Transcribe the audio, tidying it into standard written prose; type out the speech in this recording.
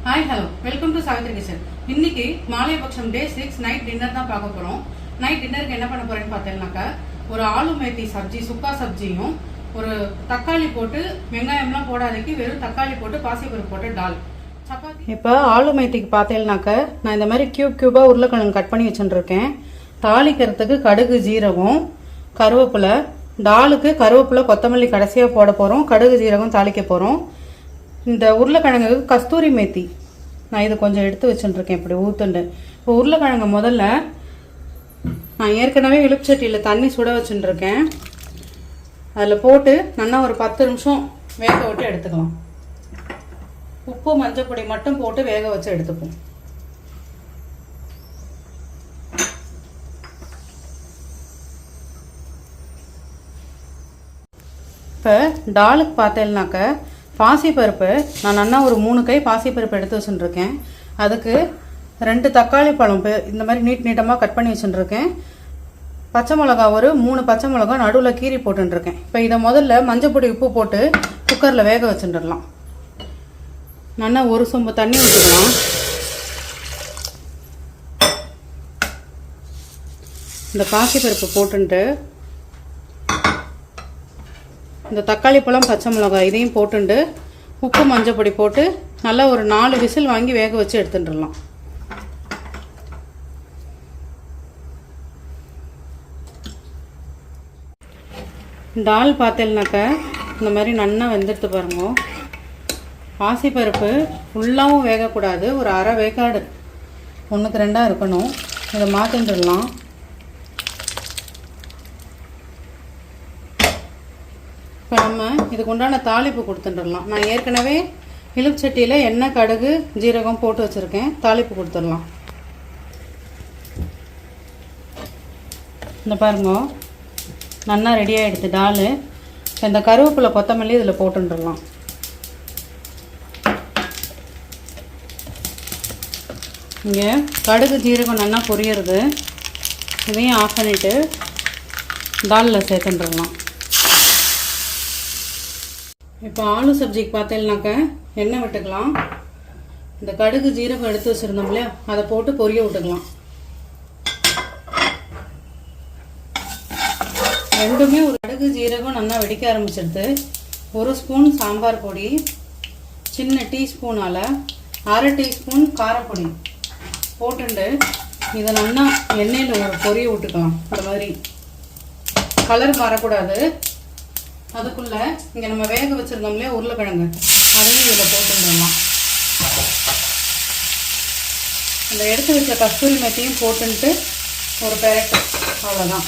Hi hello welcome to Savitri kitchen. இன்னைக்கு மாலையபட்சம் டே 6 night dinner தான் பார்க்க போகிறோம். நைட் டின்னருக்கு என்ன பண்ண போறேன்னு பார்த்தேன்னாக்கா ஒரு ஆலு மேத்தி சப்ஜி, சுக்கா சப்ஜியும் ஒரு தக்காளி போட்டு வெங்காயம்லாம் போடாதக்கு வெறும் தக்காளி போட்டு பாசிப்பருப்பு போட்டு டால் சப்பாத்தி. இப்போ ஆலு மேத்திக்கு பார்த்தேன்னாக்கா நான் இந்த மாதிரி கியூபாக உருளைக்கிழங்கு கட் பண்ணி வச்சுட்டுருக்கேன். தாளிக்கிறதுக்கு கடுகு, ஜீரகம், கருவேப்பிலை, டாலுக்கு கருவேப்பிலை, கொத்தமல்லி கடைசியாக போட போகிறோம். கடுகு, ஜீரகம் தாளிக்க போகிறோம். இந்த உருளைக்கிழங்கு கஸ்தூரி மேத்தி நான் இது கொஞ்சம் எடுத்து வச்சுட்டுருக்கேன் இப்படி ஊற்றுண்டு. இப்போ உருளைக்கிழங்கு முதல்ல நான் ஏற்கனவே இழுப்புச்சட்டியில் தண்ணி சுட வச்சுட்டுருக்கேன். அதில் போட்டு நல்லா ஒரு 10 நிமிஷம் வேக விட்டு எடுத்துக்கலாம். உப்பு, மஞ்சள் பொடி மட்டும் போட்டு வேக வச்சு எடுத்துப்போம். இப்போ டாலுக்கு பார்த்தேன்னாக்க பாசிப்பருப்பு நான் நல்லா ஒரு 3 கை பாசிப்பருப்பு எடுத்து வச்சுட்டுருக்கேன். அதுக்கு 2 தக்காளி பழம் இந்த மாதிரி நீட்டமாக கட் பண்ணி வச்சுட்டுருக்கேன். பச்சை மிளகா ஒரு 3 பச்சை மிளகா நடுவில் கீரி போட்டுருக்கேன். இப்போ இதை முதல்ல மஞ்சள் பொடி, உப்பு போட்டு குக்கரில் வேக வச்சுட்டுடலாம். நல்லா ஒரு சொம்பு தண்ணி ஊற்றிக்கலாம். இந்த பாசிப்பருப்பு போட்டுட்டு இந்த தக்காளி பழம், பச்சை மிளகாய் இதையும் போட்டுண்டு உப்பு, மஞ்சள் பொடி போட்டு நல்லா ஒரு 4 விசில் வாங்கி வேக வச்சு எடுத்துட்டுடலாம். டால் பார்த்தேன்னாக்க இந்த மாதிரி நல்லா வெந்துடுத்து பாருங்க. பாசிப்பருப்பு ஃபுல்லாகவும் வேகக்கூடாது, ஒரு அரை வேக்காடு 1க்கு 2 இருக்கணும். இதை மாற்றிட்டுடலாம். இப்போ நம்ம இதுக்கு உண்டான தாளிப்பு கொடுத்துட்டுடலாம். நான் ஏற்கனவே இழுப்புச்சட்டியில் எண்ணெய், கடுகு, ஜீரகம் போட்டு வச்சுருக்கேன். தாளிப்பு கொடுத்துடலாம். இந்த பாருங்க நல்லா ரெடி ஆகிடுது டால். இப்போ இந்த கருவேப்பிலை, கொத்தமல்லி இதில் போட்டுடலாம். இங்கே கடுகு, ஜீரகம் நல்லா பொரியறது. இதையும் ஆஃப் பண்ணிவிட்டு டாலில் சேர்த்துட்டுடலாம். இப்போ ஆலு சப்ஜிக்கு பார்த்தேன்னாக்க எண்ணெய் விட்டுக்கலாம். இந்த கடுகு, ஜீரகம் எடுத்து வச்சுருந்தோம் இல்லையா, அதை போட்டு பொரிய விட்டுக்கலாம். ரெண்டுமே ஒரு கடுகு, ஜீரகம் நல்லா வெடிக்க ஆரம்பிச்சிடுது. 1 ஸ்பூன் சாம்பார் பொடி, சின்ன டீஸ்பூனால் 1/2 டீஸ்பூன் காரப்பொடி போட்டுண்டு இதை நல்லா எண்ணெயில் ஒரு பொரிய விட்டுக்கலாம். இந்த மாதிரி கலர் மாறக்கூடாது. அதுக்குள்ளே இங்கே நம்ம வேக வச்சுருந்தோம் இல்லையா உருளைக்கிழங்கு, அதையும் இதில் போட்டுடலாம். இந்த எடுத்து வச்ச கஸ்தூரி மெத்தியும் போட்டுன்ட்டு ஒரு பெரட்டு, அவ்வளோதான்.